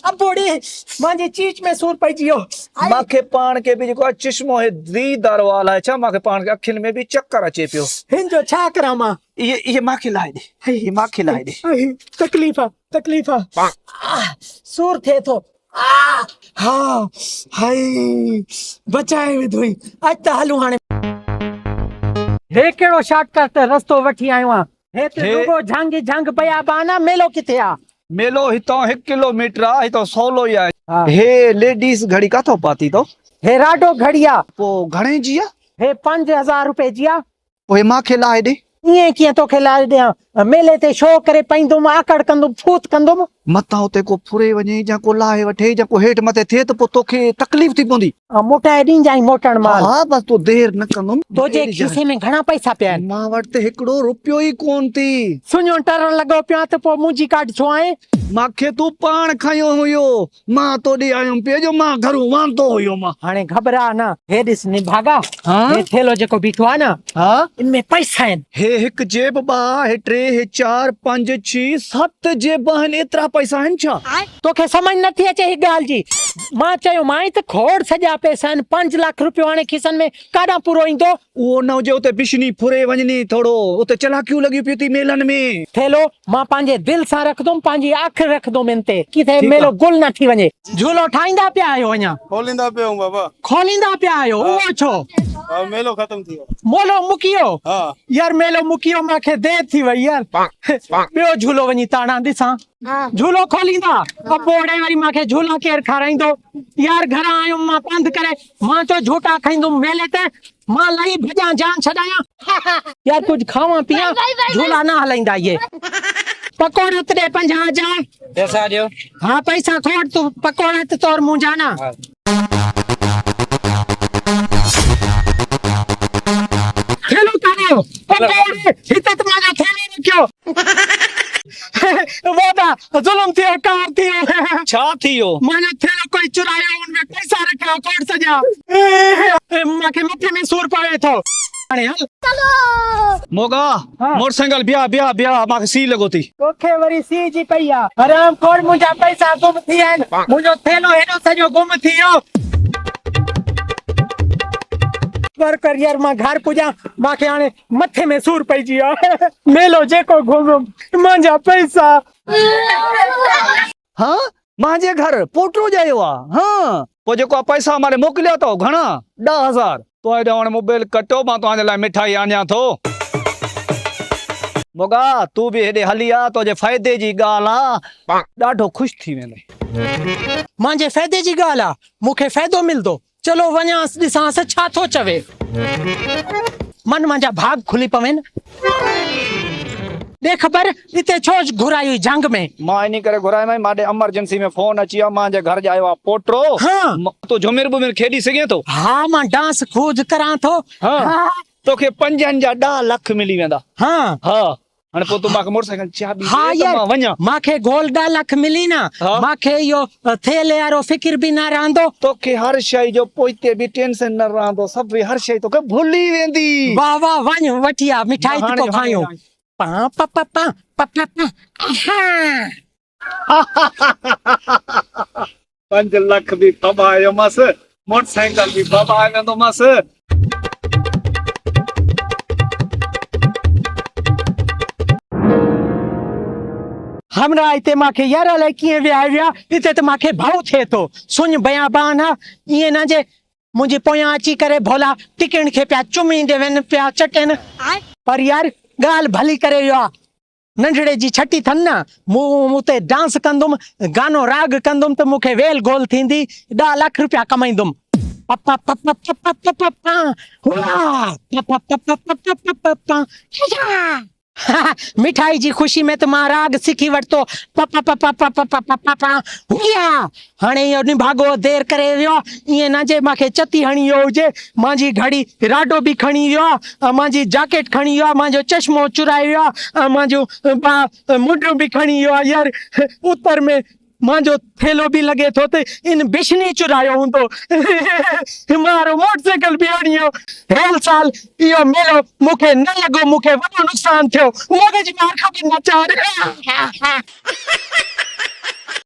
अबोड़े मांजे चीच में सूर पइजियो। माखे पान के भी जेको चश्मो है दीदार वाला है छा माखे पान के अखिन में भी चक्कर अचे पियो। हिंजो छा करा मां? ये माखे लाए दे, ये माखे लाए दे। तकलीफा सूर थे तो हाँ हाय बचाए विधुई आज त हलू हाने हे केड़ो शॉर्टकट रस्तो वठी आयो आ। हे ते रुगो झंग पया बाना मेलो किथे आ? मेलो हितो 1 किलोमीटर आ, हितो सोलो ही आहे। हाँ। हे लेडीज घड़ी काथो पाती तो? हे राडो घड़िया पो घणे जी आ? हे 5000 रुपए जी आ। पो हे माखे लाए दे। इए किए तो खिलाए दिया मेले ते शो करे पैंदुम आकड़ कंदुम फूत कंदुम। मता उते को फुरे वने जा को लाए वठे जा को हेठ मथे थे तो पो तोखे तकलीफ थी पोंदी। मोटाए दी जाई मोटण माल। हां बस तो देर न कंदुम। तो जे खीसे में घणा पैसा पिया आहिनि? मां वट ते 1 रुपयो ही कोन थी। सुñो टरण लगो पिया त पो मुंजी काट छो आए। माखे तू पान खयो हुयो, मां तो दी आयो पे जो मां घरु वांतो हुयो मां। हाने घबरा ना, हे दिस नि भागा। हाँ? हे थेलो जेको बीठो आ ना, हां इनमें पैसा आहिनि। हे 1 जेब 2 हे 3 हे 4 5 6 7 जेब हन एतरा पैसा हन छा? तोखे समझ नथी अचे ही गाल जी। मां चयो माई त खोड़ सजा पैसा आहिनि 5 लाख रुपयो हाने खिसन में काडा पूरो इंदो। वो न जे उते बिशनी फुरे वञनी थोड़ो उते चलाकियूं लगी पई थी मेलन में। थेलो मां पांजे दिल सां रखदुम, पांजी आंख रखदुम इन ते किथे ठीक मेलो गुल न थी वञे। झूलो ठाहींदा पिया आयो अञा? खोलींदा पियो बाबा। खोलींदा पिया आयो? उहो छो? मेलो खत्म थी वियो। मोलो मुकियो? हाँ। यार मेलो मुकियो मांखे देर थी वई यार। ॿियो झूलो वञी ताणा ॾिसां। झूलो खोलींदा अब बोड़े वरी मांखे झूला केर खाराईंदो? यार घरां आयुम मां पंध करे, मां तो झूटा खाईंदुम मेले ते, मां लई भॼां जान छॾायां। यार कुछ खावां पियां, झूला ना हलाईंदा ये। पकोड़े ते 50 जा पैसा दियो। हाँ पैसा खोड़ तू पकोड़े ते तोर मुंह जाना। खेलो करो पकोड़े हित माना थेले रखियो। वादा जुल्म थियो कार थियो। छा थियो? माने थेलो कोई चुरायो उनमें पैसा रखा कोड़ सजा। माके मथे में सूर पवे थो। हाणे हल मोगा हाँ। मोटरसाइकिल बिया माखे सी लगो थी। तोखे वरी सी जी पईया हराम खोड़ मुंजा पैसा गुम थी आहिनि, मुंजो थेलो हेॾो सॼो गुम थियो। कर यार मां घर पुजा माखे हाणे मथे में सूर पइजी आ। मेलो जेको घुमम मुंजा पैसा। हाँ मांजे घर पोटरो जायो आ। हाँ पो जेको पैसा मारे मोकलिया तो घणा 10,000 तो एडा हाणे मोबाइल कटो मां तो लाइ मिठाई आनिया थो। मोगा तू भी हेडे हली आ तो जे फायदे जी गाल आ ॾाढो खुश थी वेंदे। मांजे फायदे जी गाल आ, मुखे फायदो मिलदो। चलो वञास ॾिसांस छा थो चवे। मन मांजा भाग खुली पवेन। दे खबर इते छो घुराई जंग में? मां इनी करे घुराए में माडे इमरजेंसी में फोन अची आ, मां जे घर जायो आ पोटरो। हाँ। तो झुमिर बुमिर खेडी सके तो? हाँ मां डांस खोज करां थो। हाँ। तोखे 5 जा 10 लाख मिली वेंदा। हाँ हाँ हाणे पो तू माखे मोटरसाइकिल चाबी हाँ दे त यार मां वञा। माखे गोल 10 लाख मिली ना। हाँ। माखे यो थेले वारो फिक्र भी ना रहंदो। तोखे हर शइ जो पोइते भी टेंशन न रहंदो, सब हर शइ तोखे भुली वेंदी। वाह वाह वञ वठी आ मिठाई हाणे तो जो, खायो। हाणे। पा पा पा पा पा पा पा। आहा। 5 लाख भी पबायो मस, मोटरसाइकिल भी पबाए वेंदो मस। हमरा इते माखे यार अलाए कीअं विया इते त माखे भाव थिए थो। सुञ बयाबान आ ईअं न जे मुंहिंजे पोयां अची करे भोला टिकण खे पिया चुमींदे वञनि पिया चटनि। पर यार ॻाल्हि भली करे वियो आ, नंढड़े जी छठी थन न मूं उते डांस कंदुमि, गानो राग कंदुमि त मूंखे वेल गोल थींदी, 10 लाख रुपया कमाईंदुमि। पप्पा पप्पा पप्पा पप्पा पप्पा मिठाई जी खुशी में तो मां राग सिखी वरतो। पप्पा पप्पा पप्पा पप्पा पप्पा हुया हाणे यो निभागो देर करे वियो। इए ना जे माखे चती हणी वियो हुजे, मांजी घड़ी राडो भी खणी वियो, मांजी जैकेट खणी वियो, मांजो चश्मो चुराए वियो, मांजो मुंड भी खणी वियो। यार उत्तर में मांजो थेलो भी लगे थो ते इन बिशनी चुरायो हुंदो। मारो मोटरसाइकिल भी हणियो। हेल साल इयो मेलो मुखे न लगो, मुखे वडो नुकसान थियो। मगज मार खा के नचार।